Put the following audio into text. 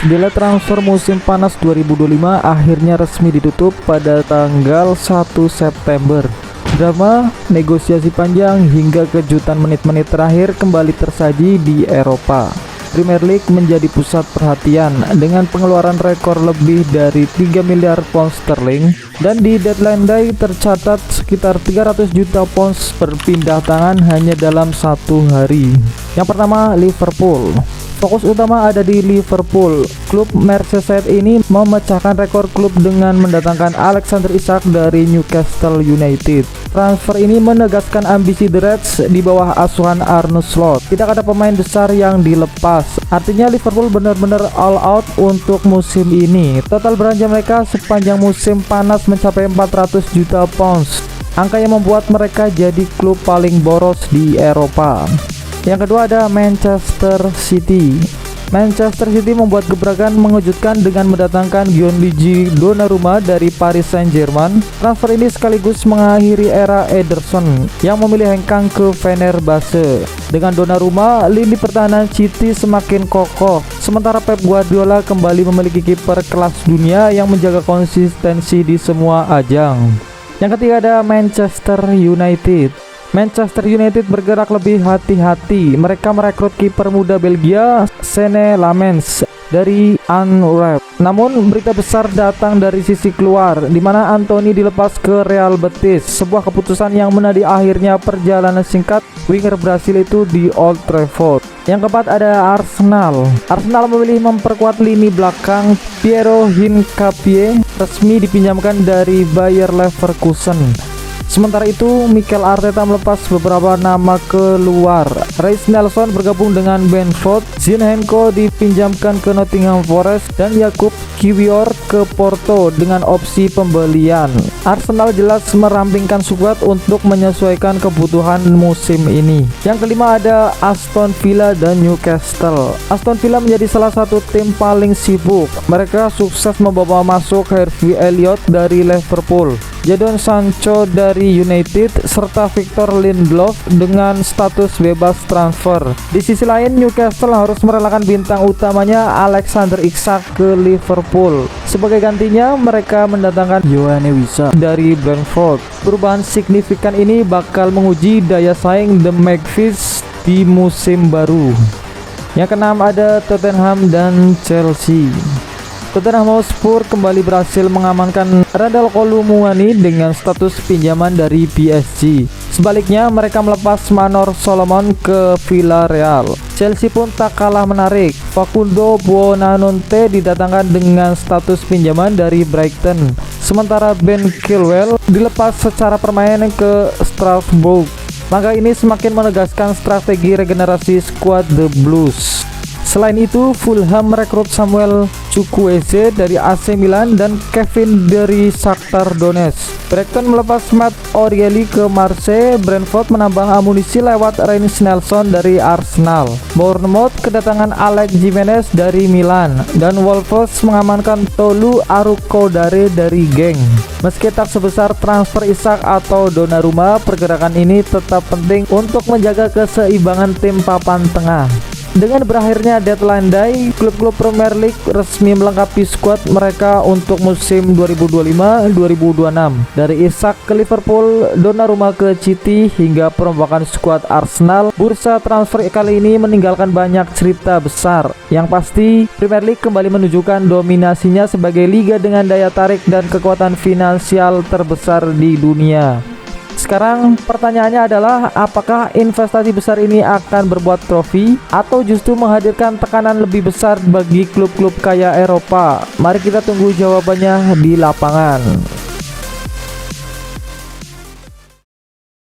Jendela transfer musim panas 2025 akhirnya resmi ditutup pada tanggal 1 September. Drama, negosiasi panjang, hingga kejutan menit-menit terakhir kembali tersaji di Eropa. Premier League menjadi pusat perhatian dengan pengeluaran rekor lebih dari 3 miliar pound sterling, dan di deadline day tercatat sekitar 300 juta pounds berpindah tangan hanya dalam satu hari. Yang pertama, Liverpool. Fokus utama ada di Liverpool. Klub Merseyside ini memecahkan rekor klub dengan mendatangkan Alexander Isak dari Newcastle United. Transfer ini menegaskan ambisi The Reds di bawah asuhan Arne Slot. Tidak ada pemain besar yang dilepas. Artinya Liverpool benar-benar all out untuk musim ini. Total belanja mereka sepanjang musim panas mencapai 400 juta pounds. Angka yang membuat mereka jadi klub paling boros di Eropa. Yang kedua ada Manchester City. Manchester City membuat gebrakan mengejutkan dengan mendatangkan Gianluigi Donnarumma dari Paris Saint-Germain. Transfer ini sekaligus mengakhiri era Ederson yang memilih hengkang ke Fenerbahce. Dengan Donnarumma, lini pertahanan City semakin kokoh, sementara Pep Guardiola kembali memiliki kiper kelas dunia yang menjaga konsistensi di semua ajang. Yang ketiga ada Manchester United. Manchester United bergerak lebih hati-hati. Mereka merekrut kiper muda Belgia Senne Lammens dari Antwerp. Namun berita besar datang dari sisi keluar, di mana Anthony dilepas ke Real Betis. Sebuah keputusan yang menandai akhirnya perjalanan singkat winger Brasil itu di Old Trafford. Yang keempat ada Arsenal. Arsenal memilih memperkuat lini belakang. Piero Hincapié resmi dipinjamkan dari Bayer Leverkusen. Sementara itu, Mikel Arteta melepas beberapa nama keluar. Reiss Nelson bergabung dengan Brentford, Zinchenko dipinjamkan ke Nottingham Forest, dan Jakub Kiwior ke Porto dengan opsi pembelian. Arsenal jelas merampingkan skuad untuk menyesuaikan kebutuhan musim ini. Yang kelima ada Aston Villa dan Newcastle. Aston Villa menjadi salah satu tim paling sibuk. Mereka sukses membawa masuk Harvey Elliott dari Liverpool, Jadon Sancho dari United, serta Victor Lindelof dengan status bebas transfer. Di sisi lain, Newcastle harus merelakan bintang utamanya Alexander Isak ke Liverpool. Sebagai gantinya, mereka mendatangkan Yoane Wissa dari Brentford. Perubahan signifikan ini bakal menguji daya saing The Magpies di musim baru. Yang keenam ada Tottenham dan Chelsea. Tottenham Hotspur kembali berhasil mengamankan Randal Kolo Muani dengan status pinjaman dari PSG. Sebaliknya, mereka melepas Manor Solomon ke Villarreal. Chelsea pun tak kalah menarik. Facundo Buonanotte didatangkan dengan status pinjaman dari Brighton. Sementara Ben Chilwell dilepas secara permanen ke Strasbourg. Langkah ini semakin menegaskan strategi regenerasi skuad The Blues. Selain itu, Fulham merekrut Samuel Chukwueze dari AC Milan dan Kevin dari Shakhtar Donetsk. Brighton melepas Matt O'Reilly ke Marseille. Brentford menambah amunisi lewat Reiss Nelson dari Arsenal. Bournemouth kedatangan Alex Jimenez dari Milan, dan Wolves mengamankan Tolu Arukodare dari Genk. Meski tak sebesar transfer Isak atau Donnarumma, pergerakan ini tetap penting untuk menjaga keseimbangan tim papan tengah. Dengan berakhirnya deadline day, klub-klub Premier League resmi melengkapi skuad mereka untuk musim 2025-2026. Dari Isak ke Liverpool, Donnarumma ke City, hingga perombakan skuad Arsenal, bursa transfer kali ini meninggalkan banyak cerita besar. Yang pasti, Premier League kembali menunjukkan dominasinya sebagai liga dengan daya tarik dan kekuatan finansial terbesar di dunia. Sekarang pertanyaannya adalah, apakah investasi besar ini akan berbuat trofi atau justru menghadirkan tekanan lebih besar bagi klub-klub kaya Eropa? Mari kita tunggu jawabannya di lapangan.